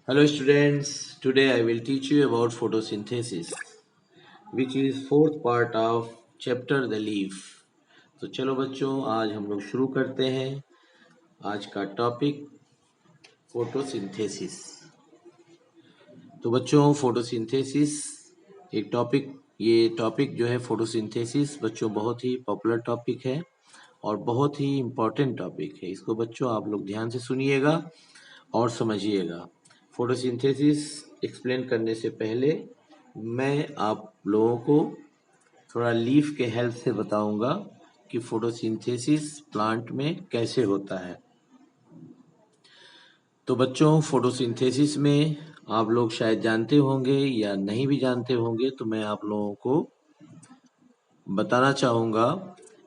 Hello students, today I will teach you about photosynthesis which is fourth part of chapter the leaf। तो चलो बच्चों आज हम लोग शुरू करते हैं। आज का टॉपिक फोटोसिंथेसिस। तो बच्चों फोटोसिंथेसिस एक टॉपिक ये टॉपिक जो है फोटोसिंथेसिस बच्चों बहुत ही पॉपुलर टॉपिक है और बहुत ही इम्पोर्टेंट टॉपिक है। इसको बच्चों आप लोग ध्यान से सुनिएगा और समझिएगा। फोटोसिंथेसिस एक्सप्लेन करने से पहले मैं आप लोगों को थोड़ा लीफ के हेल्प से बताऊंगा कि फोटोसिंथेसिस प्लांट में कैसे होता है। तो बच्चों फोटोसिंथेसिस में आप लोग शायद जानते होंगे या नहीं भी जानते होंगे, तो मैं आप लोगों को बताना चाहूँगा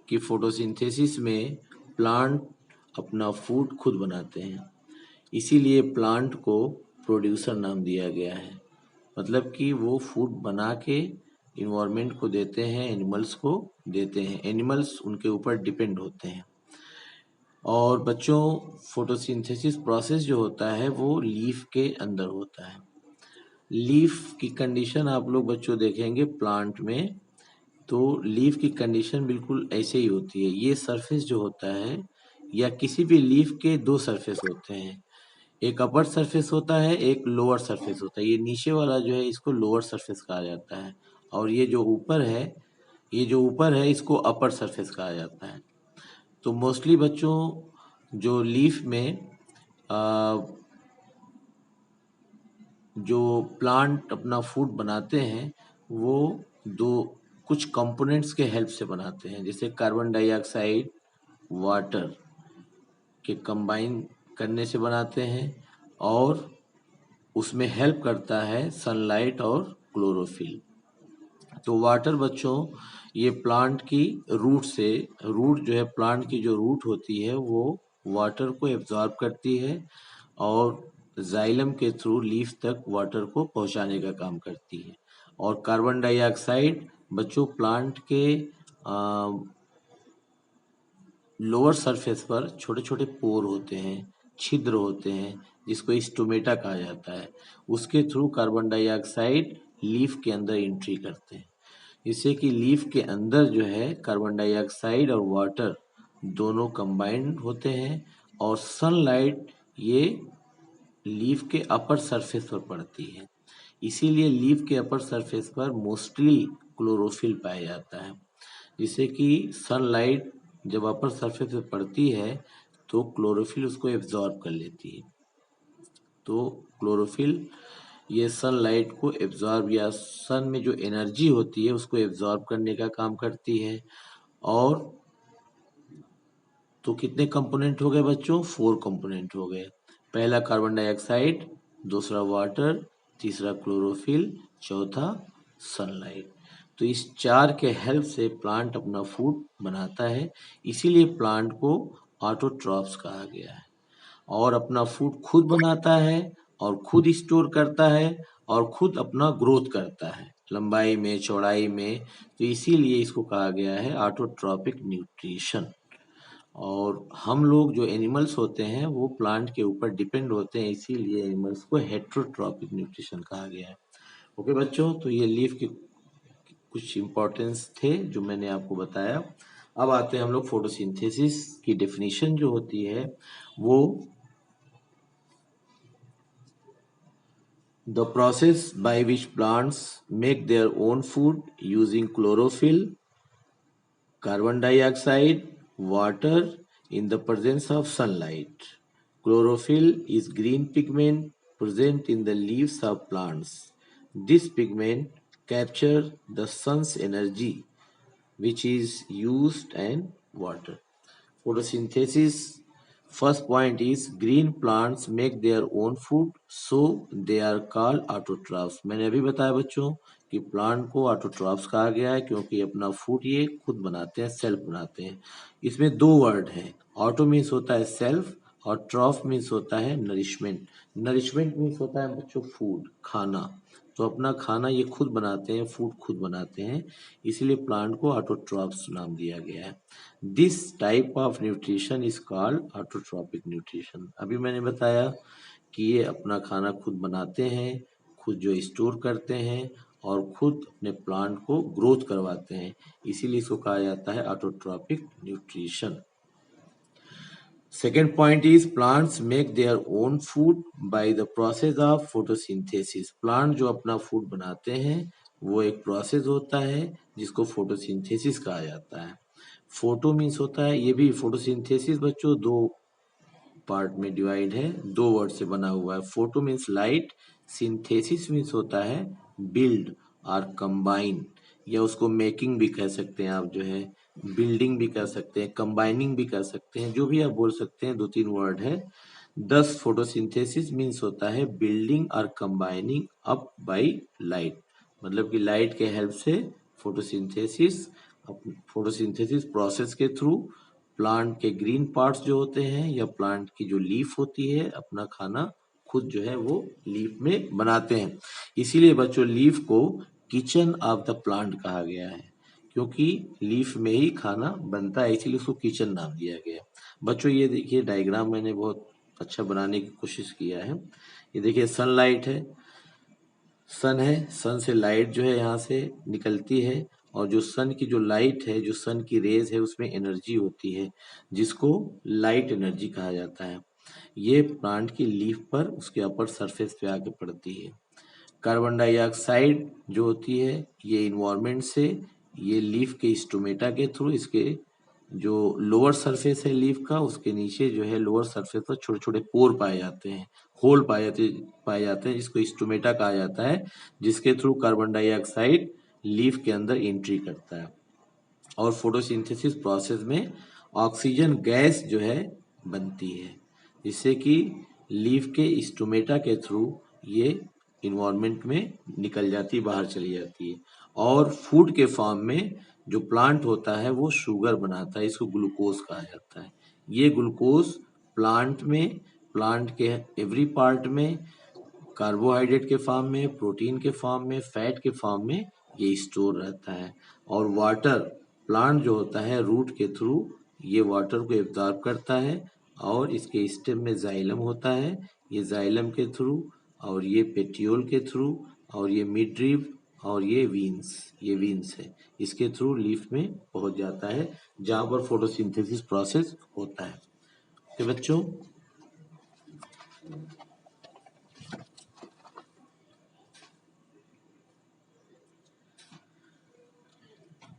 कि फोटोसिंथेसिस में प्लांट अपना फूड खुद बनाते हैं, इसीलिए प्लांट को प्रोड्यूसर नाम दिया गया है। मतलब कि वो फूड बना के इन्वायरमेंट को देते हैं, एनिमल्स को देते हैं, एनिमल्स उनके ऊपर डिपेंड होते हैं। और बच्चों फोटोसिंथेसिस प्रोसेस जो होता है वो लीफ के अंदर होता है। लीफ की कंडीशन आप लोग बच्चों देखेंगे प्लांट में, तो लीफ की कंडीशन बिल्कुल ऐसे ही होती है। ये सरफेस जो होता है या किसी भी लीफ के दो सरफेस होते हैं, एक अपर सरफेस होता है, एक लोअर सरफेस होता है। ये नीचे वाला जो है इसको लोअर सरफेस कहा जाता है और ये जो ऊपर है इसको अपर सरफेस कहा जाता है। तो मोस्टली बच्चों जो लीफ में जो प्लांट अपना फूड बनाते हैं वो दो कुछ कंपोनेंट्स के हेल्प से बनाते हैं, जैसे कार्बन डाइऑक्साइड वाटर के कंबाइन करने से बनाते हैं और उसमें हेल्प करता है सनलाइट और क्लोरोफिल। तो वाटर बच्चों ये प्लांट की रूट जो है, प्लांट की जो रूट होती है वो वाटर को एब्जॉर्ब करती है और जाइलम के थ्रू लीफ तक वाटर को पहुंचाने का काम करती है। और कार्बन डाइऑक्साइड बच्चों प्लांट के लोअर सरफेस पर छोटे छोटे पोर होते हैं, छिद्र होते हैं, जिसको स्टोमेटा कहा जाता है। उसके थ्रू कार्बन डाइऑक्साइड लीफ के अंदर एंट्री करते हैं, जिससे कि लीफ के अंदर जो है कार्बन डाइऑक्साइड और वाटर दोनों कंबाइंड होते हैं और सनलाइट ये लीफ के अपर सरफेस पर पड़ती है। इसीलिए लीफ के अपर सरफेस पर मोस्टली क्लोरोफिल पाया जाता है, जिससे कि सनलाइट जब अपर सरफेस पे पड़ती है तो क्लोरोफिल उसको एब्जॉर्ब कर लेती है। तो क्लोरोफिल ये सनलाइट को एब्जॉर्ब या सन में जो एनर्जी होती है उसको एब्जॉर्ब करने का काम करती है। और तो कितने कंपोनेंट हो गए बच्चों? 4 कंपोनेंट हो गए। पहला कार्बन डाइऑक्साइड, दूसरा वाटर, तीसरा क्लोरोफिल, चौथा सनलाइट। तो इस 4 के हेल्प से प्लांट अपना फूड बनाता है, इसीलिए प्लांट को ऑटोट्रॉफ्स कहा गया है। और अपना फूड खुद बनाता है और खुद स्टोर करता है और खुद अपना ग्रोथ करता है लंबाई में, चौड़ाई में। तो इसीलिए इसको कहा गया है ऑटोट्रॉपिक न्यूट्रिशन। और हम लोग जो एनिमल्स होते हैं वो प्लांट के ऊपर डिपेंड होते हैं, इसीलिए एनिमल्स को हेट्रोट्रॉपिक न्यूट्रिशन कहा गया है। ओके बच्चों, तो ये लीफ के कुछ इम्पोर्टेंस थे जो मैंने आपको बताया। अब आते हैं हम लोग फोटोसिंथेसिस की डेफिनेशन जो होती है वो the process by which plants make their own food using chlorophyll, carbon dioxide, water in the presence of sunlight. Chlorophyll is green pigment present in the leaves of plants. This pigment captures the sun's energy which is used and water. Photosynthesis, first point is green plants make their own food, so they are called autotrophs। मैंने अभी बताया बच्चों कि plant को autotrophs कहा गया है क्योंकि अपना फूड ये खुद बनाते हैं, सेल्फ बनाते हैं। इसमें 2 वर्ड हैं, ऑटो मीन्स होता है सेल्फ और ट्रॉफ मीन्स होता है नरिशमेंट। नरिशमेंट मीन्स होता है बच्चों फूड, खाना। तो अपना खाना ये खुद बनाते हैं, फूड खुद बनाते हैं, इसलिए प्लांट को ऑटोट्रॉफ्स नाम दिया गया है। This type of nutrition is called autotrophic nutrition. अभी मैंने बताया कि ये अपना खाना खुद बनाते हैं, खुद जो स्टोर करते हैं और खुद अपने प्लांट को ग्रोथ करवाते हैं, इसीलिए इसको कहा जाता है autotrophic nutrition. Second point is plants make their own food by the process of photosynthesis. Plant जो अपना फूड बनाते हैं वो एक प्रोसेस होता है जिसको फोटोसिंथेसिस कहा जाता है। फोटो मीन्स होता है, ये भी फोटोसिंथेसिस बच्चों दो पार्ट में डिवाइड है, दो वर्ड से बना हुआ है। Photo means light, synthesis means होता है बिल्ड और कंबाइन, या उसको मेकिंग भी कह सकते हैं आप, जो है बिल्डिंग भी कर सकते हैं, कंबाइनिंग भी कर सकते हैं, जो भी आप बोल सकते हैं, दो तीन वर्ड है। दस फोटोसिंथेसिस मीन्स होता है बिल्डिंग और कंबाइनिंग अप बाय लाइट, मतलब कि लाइट के हेल्प से फोटोसिंथेसिस, फोटोसिंथेसिस प्रोसेस के थ्रू प्लांट के ग्रीन पार्ट्स जो होते हैं या प्लांट की जो लीफ होती है अपना खाना खुद जो है वो लीफ में बनाते हैं। इसीलिए बच्चों लीफ को किचन ऑफ द प्लांट कहा गया है, क्योंकि लीफ में ही खाना बनता है, इसीलिए उसको किचन नाम दिया गया। बच्चों ये देखिए डायग्राम मैंने बहुत अच्छा बनाने की कोशिश किया है। ये देखिए सनलाइट है, सन है, सन से लाइट जो है यहाँ से निकलती है, और जो सन की जो लाइट है, जो सन की रेज है, उसमें एनर्जी होती है जिसको लाइट एनर्जी कहा जाता है। ये प्लांट की लीफ पर, उसके अपर सरफेस पे आके पड़ती है। कार्बन डाइऑक्साइड जो होती है ये इन्वायरमेंट से, ये लीफ के स्टोमेटा के थ्रू, इसके जो लोअर सरफेस है लीफ का, उसके नीचे जो है लोअर सरफेस पर छोटे छोटे पोर पाए जाते हैं, होल पाए जाते हैं जिसको स्टोमेटा कहा जाता है, जिसके थ्रू कार्बन डाइऑक्साइड लीफ के अंदर एंट्री करता है और फोटोसिंथेसिस प्रोसेस में ऑक्सीजन गैस जो है बनती है, जिससे कि लीफ के स्टोमेटा के थ्रू ये इन्वायरमेंट में निकल जाती है, बाहर चली जाती है, और फूड के फॉर्म में जो प्लांट होता है वो शुगर बनाता है, इसको ग्लूकोज कहा जाता है। ये ग्लूकोज प्लांट में, प्लांट के एवरी पार्ट में कार्बोहाइड्रेट के फॉर्म में, प्रोटीन के फॉर्म में, फैट के फॉर्म में ये स्टोर रहता है। और वाटर, प्लांट जो होता है रूट के थ्रू ये वाटर को एब्जॉर्ब करता है, और इसके स्टेम में जाइलम होता है, ये जाइलम के थ्रू, और ये पेटियोल के थ्रू, और ये मिडरिव, और ये वीन्स है, इसके थ्रू लीफ में पहुंच जाता है जहां पर फोटोसिंथेसिस प्रोसेस होता है। ओके बच्चों,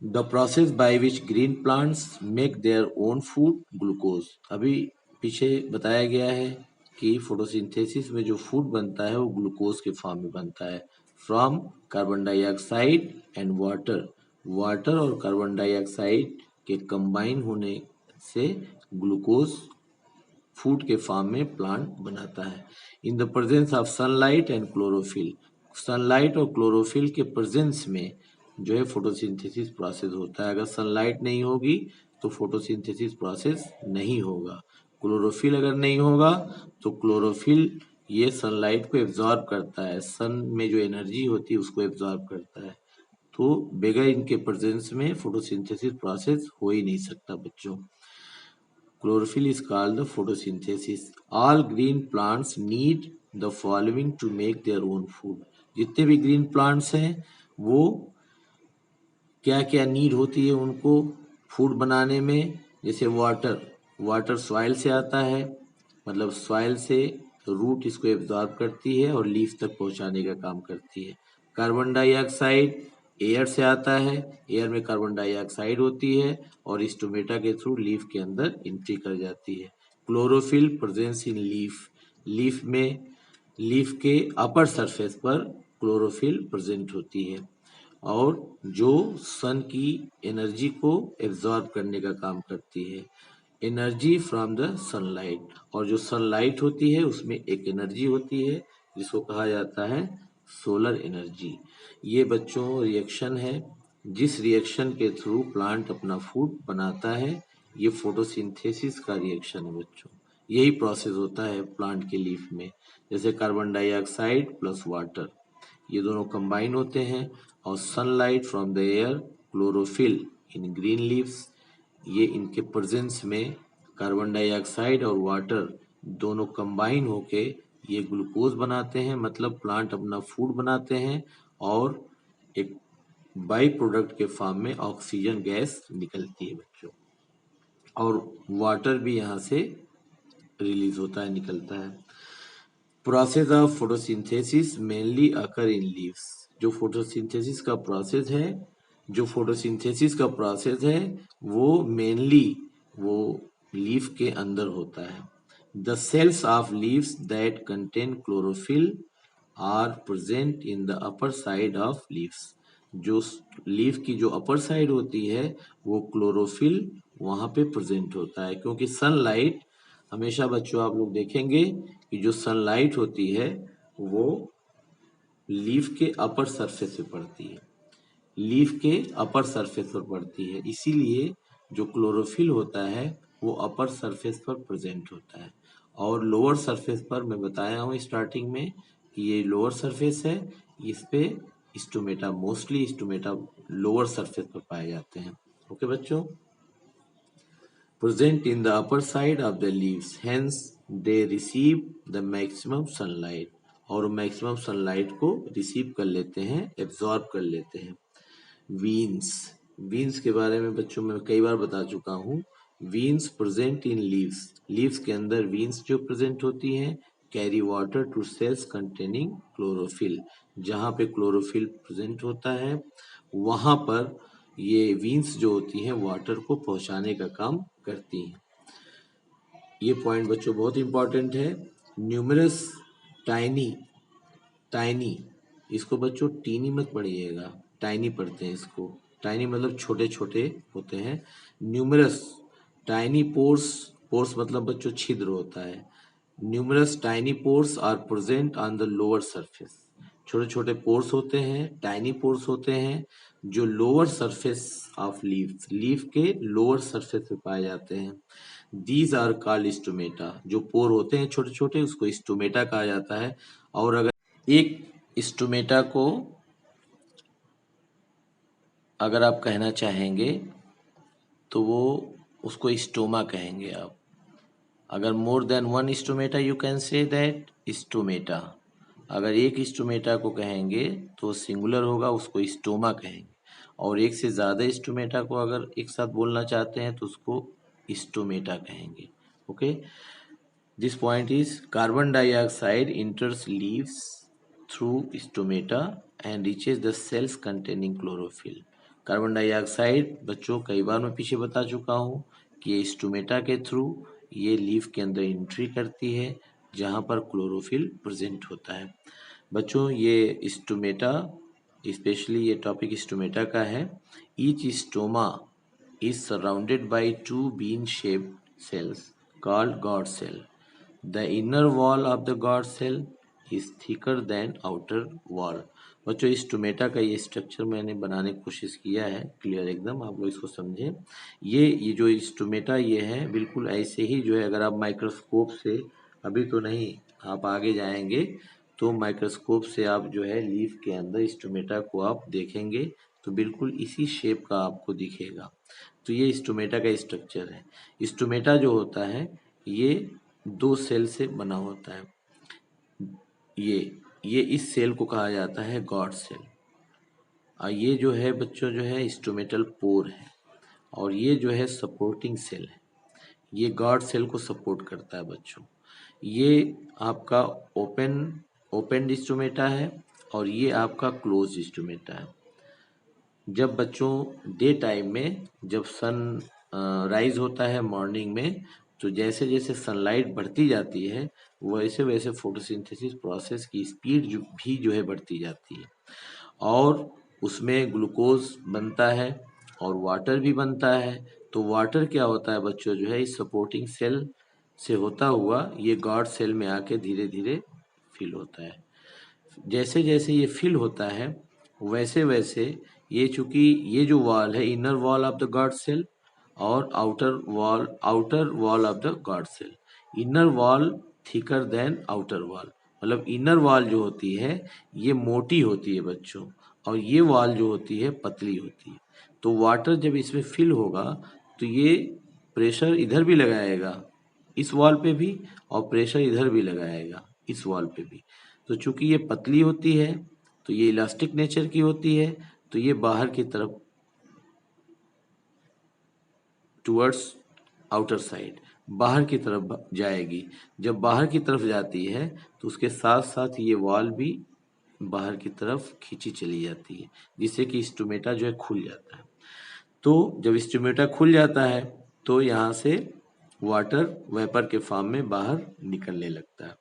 the process by which green plants make their own food glucose. अभी पीछे बताया गया है कि फोटोसिंथेसिस में जो फूड बनता है वो ग्लूकोज के फॉर्म में बनता है, from carbon dioxide and water. Water और कार्बन डाइऑक्साइड के कंबाइन होने से ग्लूकोज फूड के फॉर्म में प्लांट बनाता है। In the presence of sunlight and chlorophyll, sunlight और क्लोरोफिल के प्रेजेंस में जो है फोटोसिंथेसिस प्रोसेस होता है। अगर सनलाइट नहीं होगी तो फोटोसिंथेसिस प्रोसेस नहीं होगा। क्लोरोफिल अगर नहीं होगा तो क्लोरोफिल ये सनलाइट को एब्जॉर्ब करता है, सन में जो एनर्जी होती है उसको एब्जॉर्ब करता है, तो बगैर इनके प्रेजेंस में फोटोसिंथेसिस प्रोसेस हो ही नहीं सकता बच्चों। Chlorophyll is called the photosynthesis. All green plants need the following to make their own food. जितने भी ग्रीन प्लांट्स हैं वो क्या क्या नीड होती है उनको फूड बनाने में, जैसे वाटर सॉइल से आता है, मतलब सॉइल से रूट इसको एब्जॉर्ब करती है और लीफ तक पहुंचाने का काम करती है। कार्बन डाइऑक्साइड एयर से आता है, एयर में कार्बन डाइऑक्साइड होती है और स्टोमेटा के थ्रू लीफ के अंदर एंट्री कर जाती है। Chlorophyll presence in leaf, leaf में, लीफ के अपर सरफेस पर क्लोरोफिल प्रेजेंट होती है और जो सन की एनर्जी को एब्जॉर्ब करने का काम करती है, एनर्जी फ्रॉम द सनलाइट। और जो सनलाइट होती है उसमें एक एनर्जी होती है जिसको कहा जाता है सोलर एनर्जी। ये बच्चों रिएक्शन है, जिस रिएक्शन के थ्रू प्लांट अपना फूड बनाता है, ये फोटोसिंथेसिस का रिएक्शन है बच्चों। यही प्रोसेस होता है प्लांट के लीफ में, जैसे कार्बन डाइऑक्साइड प्लस वाटर ये दोनों कंबाइन होते हैं, और sunlight from the air, chlorophyll in green leaves, ये इनके प्रेजेंस में कार्बन डाइऑक्साइड और वाटर दोनों कंबाइन होके ये ग्लूकोज बनाते हैं, मतलब प्लांट अपना फूड बनाते हैं और एक बाई प्रोडक्ट के फॉर्म में ऑक्सीजन गैस निकलती है बच्चों, और वाटर भी यहाँ से रिलीज होता है, निकलता है। Process of photosynthesis mainly occur in leaves. जो फोटोसिंथेसिस का प्रोसेस है वो मेनली वो लीफ के अंदर होता है। The cells of leaves that contain chlorophyll are present in the upper side of leaves. जो लीफ की जो अपर साइड होती है वो क्लोरोफिल वहां पे प्रेजेंट होता है, क्योंकि सनलाइट हमेशा बच्चों आप लोग देखेंगे कि जो सनलाइट होती है वो लीफ के अपर सरफेस पे पड़ती है, इसीलिए जो क्लोरोफिल होता है वो अपर सरफेस पर प्रेजेंट होता है। और लोअर सरफेस पर मैं बताया हूँ स्टार्टिंग में कि ये लोअर सरफेस है, इस पे stomata, mostly stomata lower surface पर पाए जाते हैं। ओके बच्चों, present in the upper side of the leaves, hence they receive the maximum sunlight, और मैक्सिमम सनलाइट को रिसीव कर लेते हैं, एब्जॉर्ब कर लेते हैं। वीन्स के बारे में बच्चों में कई बार बता चुका हूँ। वीन्स प्रेजेंट इन लीव्स के अंदर वीन्स जो प्रेजेंट होती हैं carry water to cells containing chlorophyll. जहाँ पे क्लोरोफिल प्रेजेंट होता है वहां पर ये वीन्स जो होती हैं वाटर को पहुंचाने का काम करती हैं। ये पॉइंट बच्चों बहुत इंपॉर्टेंट है। न्यूमरस टाइनी, इसको बच्चों टीनी मत पढ़िएगा, टाइनी पढ़ते हैं इसको। टाइनी मतलब छोटे छोटे होते हैं। न्यूमरस टाइनी पोर्स मतलब बच्चों छिद्र होता है। Numerous tiny pores are present on the lower surface. छोटे छोटे पोर्स होते हैं, टाइनी पोर्स होते हैं जो लोअर सरफेस ऑफ लीफ के लोअर सरफेस पे पाए जाते हैं। These are called stomata. जो पोर होते हैं छोटे छोटे उसको स्टोमेटा कहा जाता है। और अगर एक स्टोमेटा को अगर आप कहना चाहेंगे तो वो उसको स्टोमा कहेंगे आप। अगर more than one stomata you can say that stomata. अगर एक स्टोमेटा को कहेंगे तो सिंगुलर होगा, उसको स्टोमा कहेंगे। और एक से ज़्यादा स्टोमेटा को अगर एक साथ बोलना चाहते हैं तो उसको स्टोमेटा कहेंगे। Okay, this point is carbon dioxide enters leaves through stomata and reaches the cells containing chlorophyll. Carbon dioxide बच्चों कई बार मैं पीछे बता चुका हूँ कि ये स्टोमेटा के थ्रू ये लीफ के अंदर एंट्री करती है जहाँ पर क्लोरोफिल प्रेजेंट होता है। बच्चों ये स्टोमेटा, स्पेशली ये टॉपिक स्टोमेटा का है। Each stoma is surrounded by two bean shaped cells called guard cell. The inner wall of the guard cell is thicker than outer wall. बच्चों इस स्टोमेटा का ये स्ट्रक्चर मैंने बनाने की कोशिश किया है, क्लियर एकदम, आप लोग इसको समझें। ये जो स्टोमेटा ये है बिल्कुल ऐसे ही जो है, अगर आप माइक्रोस्कोप से, अभी तो नहीं, आप आगे जाएंगे तो माइक्रोस्कोप से आप जो है लीफ के अंदर स्टोमेटा को आप देखेंगे तो बिल्कुल इसी शेप का आपको दिखेगा। तो ये स्टोमेटा का स्ट्रक्चर है। स्टोमेटा जो होता है ये 2 सेल से बना होता है। ये इस सेल को कहा जाता है गॉड सेल। और ये जो है बच्चों जो है स्टोमेटल पोर है, और ये जो है सपोर्टिंग सेल है। ये गॉड सेल को सपोर्ट करता है बच्चों। ये आपका ओपन स्टोमेटा है और ये आपका क्लोज स्टोमेटा है। जब बच्चों डे टाइम में जब सन राइज होता है मॉर्निंग में, तो जैसे जैसे सनलाइट बढ़ती जाती है वैसे वैसे फोटोसिंथेसिस प्रोसेस की स्पीड भी जो है बढ़ती जाती है, और उसमें ग्लूकोज बनता है और वाटर भी बनता है। तो वाटर क्या होता है बच्चों जो है इस सपोर्टिंग सेल से होता हुआ ये गॉड सेल में आके धीरे धीरे फिल होता है। जैसे जैसे ये फिल होता है वैसे वैसे ये, चूंकि ये जो वॉल है inner wall of the guard cell और outer wall of the guard cell, inner wall thicker than outer wall, मतलब इनर वॉल जो होती है ये मोटी होती है बच्चों, और ये वॉल जो होती है पतली होती है। तो वाटर जब इसमें फिल होगा तो ये प्रेशर इधर भी लगाएगा इस वॉल पे भी, और प्रेशर इधर भी लगाएगा इस वॉल पे भी। तो चूंकि ये पतली होती है तो ये इलास्टिक नेचर की होती है, तो ये बाहर की तरफ टुवर्ड्स आउटर साइड बाहर की तरफ जाएगी। जब बाहर की तरफ जाती है तो उसके साथ साथ ये वॉल भी बाहर की तरफ खींची चली जाती है, जिससे कि स्टोमेटा जो है खुल जाता है। तो जब स्टोमेटा खुल जाता है तो यहाँ से वाटर वेपर के फॉर्म में बाहर निकलने लगता है।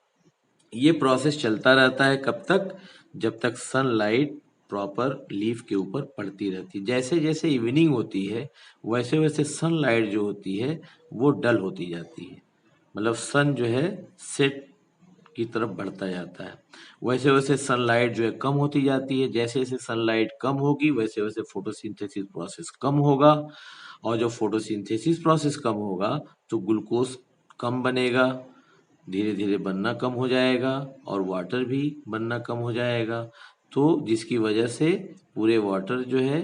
ये प्रोसेस चलता रहता है कब तक? जब तक सनलाइट प्रॉपर लीफ के ऊपर पड़ती रहती है। जैसे जैसे इवनिंग होती है वैसे वैसे सनलाइट जो होती है वो डल होती जाती है, मतलब सन जो है सेट की तरफ बढ़ता जाता है। वैसे वैसे सनलाइट जो है कम होती जाती है। जैसे जैसे सनलाइट कम होगी वैसे वैसे फोटोसिंथेसिस प्रोसेस कम होगा, और जब फोटोसिंथेसिस प्रोसेस कम होगा तो ग्लूकोज कम बनेगा, धीरे धीरे बनना कम हो जाएगा, और वाटर भी बनना कम हो जाएगा। तो जिसकी वजह से पूरे वाटर जो है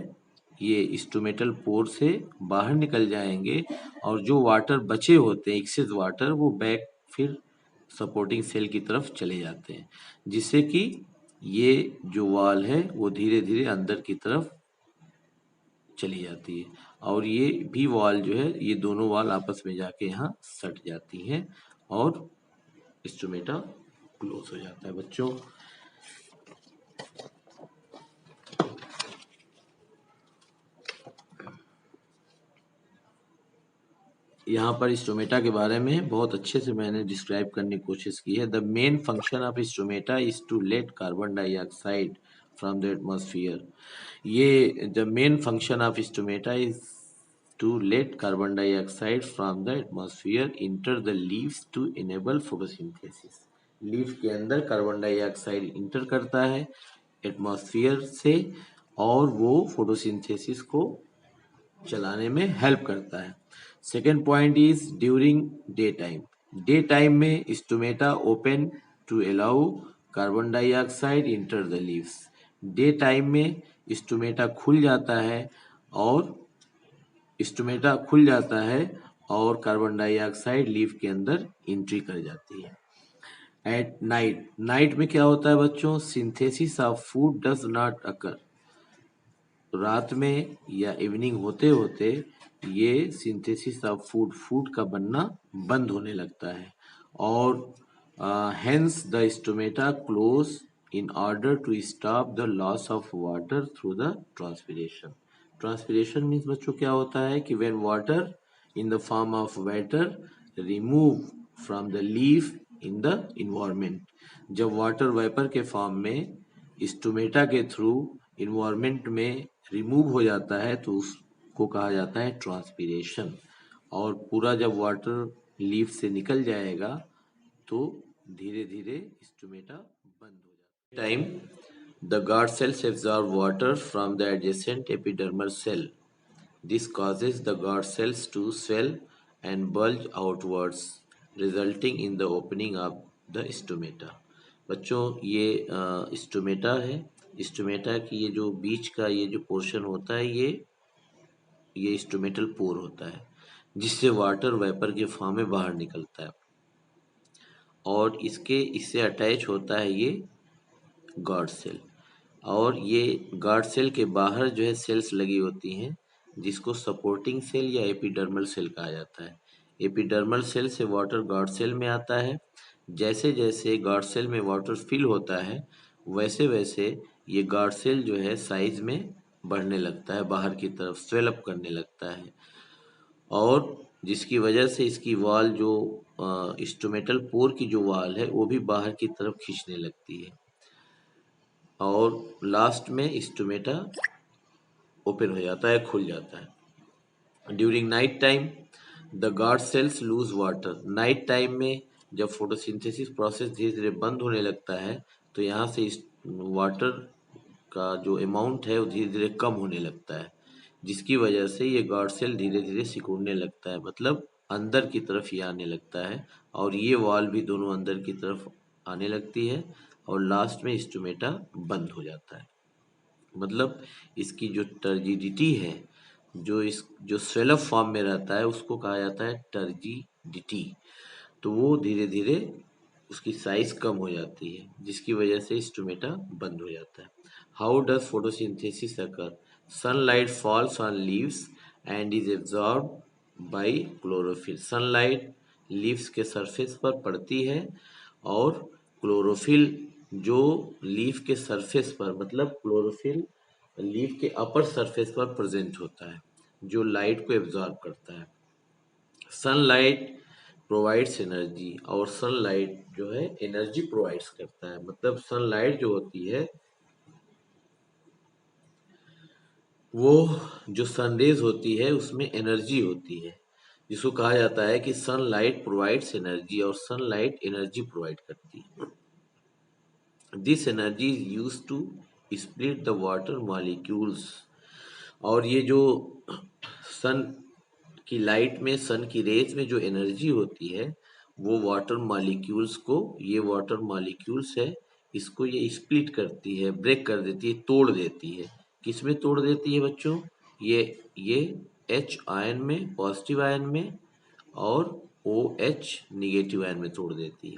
ये स्टोमेटल पोर से बाहर निकल जाएंगे, और जो वाटर बचे होते हैं एक्सेस वाटर वो बैक फिर सपोर्टिंग सेल की तरफ चले जाते हैं, जिससे कि ये जो वॉल है वो धीरे धीरे अंदर की तरफ चली जाती है, और ये भी वॉल जो है ये दोनों वॉल आपस में जाके यहाँ सट जाती हैं और स्टोमेटा क्लोज हो जाता है। बच्चों यहाँ पर स्टोमेटा के बारे में बहुत अच्छे से मैंने डिस्क्राइब करने की कोशिश की है। The main function of stomata is to let carbon dioxide from the atmosphere. ये the main function of stomata is to let carbon dioxide from the atmosphere enter the leaves to enable photosynthesis. Leaf के अंदर carbon dioxide inter करता है atmosphere से, और वो photosynthesis को चलाने में हेल्प करता है। Second point is during daytime. Daytime में stomata open to allow carbon dioxide enter the leaves. Daytime में स्टोमेटा खुल जाता है और स्टोमेटा खुल जाता है और कार्बन डाइऑक्साइड लीफ के अंदर एंट्री कर जाती है। एट नाइट, नाइट में क्या होता है बच्चों? Synthesis of food does not occur. रात में या इवनिंग होते होते ये सिंथेसिस ऑफ फूड, फूड का बनना बंद होने लगता है, और hence the stomata close in order to stop the loss of water through the transpiration. Transpiration means बच्चों क्या होता है कि when water in the form of water remove from the leaf in the environment. जब water vapour के form में stomata के through environment में रिमूव हो जाता है तो उसको कहा जाता है ट्रांसपिरेशन, और पूरा जब वाटर लीफ से निकल जाएगा तो धीरे धीरे स्टोमेटा बंद हो जाता है। Time the guard cells absorb water from the adjacent epidermal cell. This causes the guard cells to swell and bulge outwards, resulting in the opening of the stomata। बच्चों ये स्टोमेटा है। स्टोमेटा की ये जो बीच का ये जो पोर्शन होता है ये स्टोमेटल पोर होता है, जिससे वाटर वेपर के फॉर्म में बाहर निकलता है, और इससे अटैच होता है ये गार्ड सेल। और ये गार्ड सेल के बाहर जो है सेल्स लगी होती हैं जिसको सपोर्टिंग सेल या एपिडर्मल सेल कहा जाता है। एपिडर्मल सेल से वाटर गार्ड सेल में आता है। जैसे जैसे गार्ड सेल में वाटर फिल होता है वैसे वैसे ये गार्ड सेल जो है साइज में बढ़ने लगता है, बाहर की तरफ स्वेलअप करने लगता है, और जिसकी वजह से इसकी वॉल जो स्टोमेटल पोर की जो वॉल है वो भी बाहर की तरफ खींचने लगती है, और लास्ट में स्टोमेटा ओपन हो जाता है, खुल जाता है। During night time the guard sales loose water. Night time में जब फोटोसिंथेसिस प्रोसेस धीरे धीरे बंद होने लगता है तो यहाँ से वाटर का जो अमाउंट है वो धीरे धीरे कम होने लगता है, जिसकी वजह से ये गार्ड सेल धीरे धीरे सिकुड़ने लगता है, मतलब अंदर की तरफ ये आने लगता है, और ये वॉल भी दोनों अंदर की तरफ आने लगती है, और लास्ट में स्टोमेटा बंद हो जाता है। मतलब इसकी जो टर्जिडिटी है, जो स्वेलअप फॉर्म में रहता है उसको कहा जाता है टर्जिडिटी। तो वो धीरे धीरे उसकी साइज कम हो जाती है, जिसकी वजह से स्टोमेटा बंद हो जाता है। How does photosynthesis occur? Sunlight falls on leaves and is absorb by chlorophyll. Sunlight leaves के सरफेस पर पड़ती है और क्लोरोफिल जो लीफ के सरफेस पर, मतलब क्लोरोफिल लीफ के अपर सरफेस पर प्रेजेंट होता है, जो लाइट को एब्जॉर्ब करता है। सनलाइट प्रोवाइड्स एनर्जी, और सनलाइट जो है एनर्जी प्रोवाइड्स करता है, मतलब सनलाइट जो होती है वो जो सनरेज होती है उसमें एनर्जी होती है, जिसको कहा जाता है कि सनलाइट प्रोवाइड्स एनर्जी, और सनलाइट एनर्जी प्रोवाइड करती है। This energy is use to split the water molecules. और ये जो सन की लाइट में, सन की रेज में जो एनर्जी होती है वो वाटर मॉलिक्यूल्स को, ये वाटर मॉलिक्यूल्स है, इसको ये स्प्लिट करती है, ब्रेक कर देती है, तोड़ देती है। किसमें तोड़ देती है बच्चों? ये H आयन में, पॉजिटिव आयन में, और OH निगेटिव आयन में तोड़ देती है।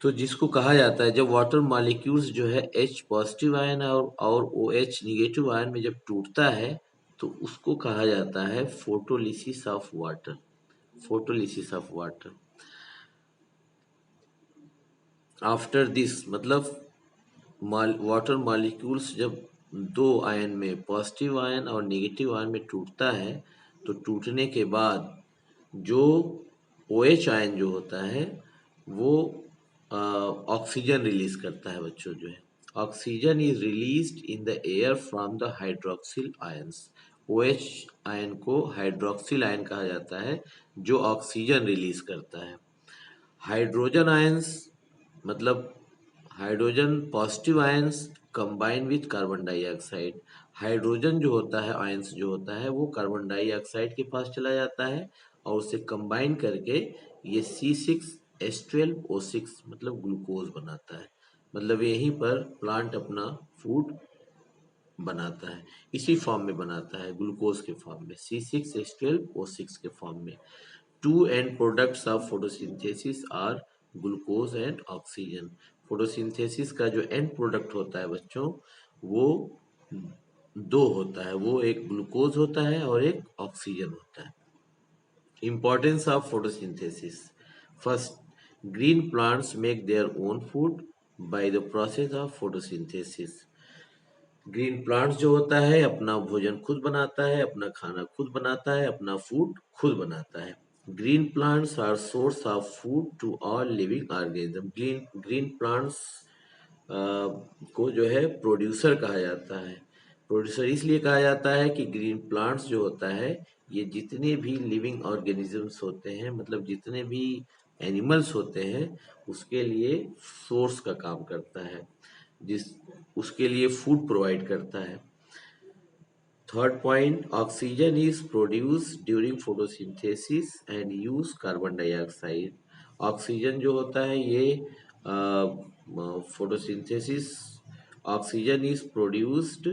तो जिसको कहा जाता है, जब वाटर मॉलिक्यूल्स जो है H पॉजिटिव आयन और OH निगेटिव आयन में जब टूटता है तो उसको कहा जाता है photolysis of water. Photolysis of water. After this, मतलब वाटर मॉलिक्यूल्स जब दो आयन में, पॉजिटिव आयन और नेगेटिव आयन में टूटता है, तो टूटने के बाद जो OH आयन जो होता है वो ऑक्सीजन रिलीज करता है बच्चों। जो है oxygen is released in the air from the hydroxyl ions. OH ion को हाइड्रोक्सिल आयन कहा जाता है जो ऑक्सीजन रिलीज करता है। हाइड्रोजन आयंस, मतलब hydrogen positive ions combine with carbon dioxide. Hydrogen जो होता है, आयंस जो होता है, वो कार्बन डाइऑक्साइड के पास चला जाता है और उसे कंबाइन करके ये C6H12O6 मतलब ग्लूकोज बनाता है। मतलब यहीं पर प्लांट अपना फूड बनाता है, इसी फॉर्म में बनाता है, ग्लूकोज के फॉर्म में, C6H12O6 के फॉर्म में। Two end products of photosynthesis are glucose and oxygen. Photosynthesis का जो एंड प्रोडक्ट होता है बच्चों, वो दो होता है, वो एक ग्लूकोज होता है और एक ऑक्सीजन होता है। Importance of photosynthesis. First, green plants make their own food by the process of photosynthesis. Green plants जो होता है अपना भोजन खुद बनाता है, अपना खाना खुद बनाता है, अपना फूड खुद बनाता है। Green plants are source of food to all living organism. Green plants को जो है प्रोड्यूसर कहा जाता है। प्रोड्यूसर इसलिए कहा जाता है कि ग्रीन प्लांट्स जो होता है ये जितने भी लिविंग ऑर्गेनिजम्स होते हैं, मतलब जितने भी एनिमल्स होते हैं, उसके लिए सोर्स का काम करता है, जिस उसके लिए फूड प्रोवाइड करता है। Third point, oxygen is produce during photosynthesis and use carbon dioxide. Oxygen जो होता है ये photosynthesis, oxygen is produced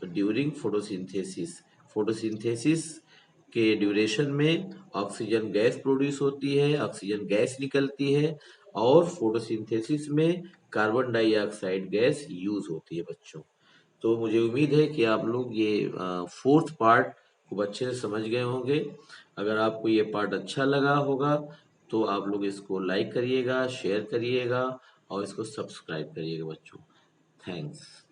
during photosynthesis. Photosynthesis के ड्यूरेशन में ऑक्सीजन गैस प्रोड्यूस होती है, ऑक्सीजन गैस निकलती है, और फोटोसिंथेसिस में कार्बन डाइऑक्साइड गैस यूज होती है बच्चों। तो मुझे उम्मीद है कि आप लोग ये फोर्थ पार्ट खूब अच्छे से समझ गए होंगे। अगर आपको ये पार्ट अच्छा लगा होगा तो आप लोग इसको लाइक करिएगा, शेयर करिएगा और इसको सब्सक्राइब करिएगा बच्चों। थैंक्स।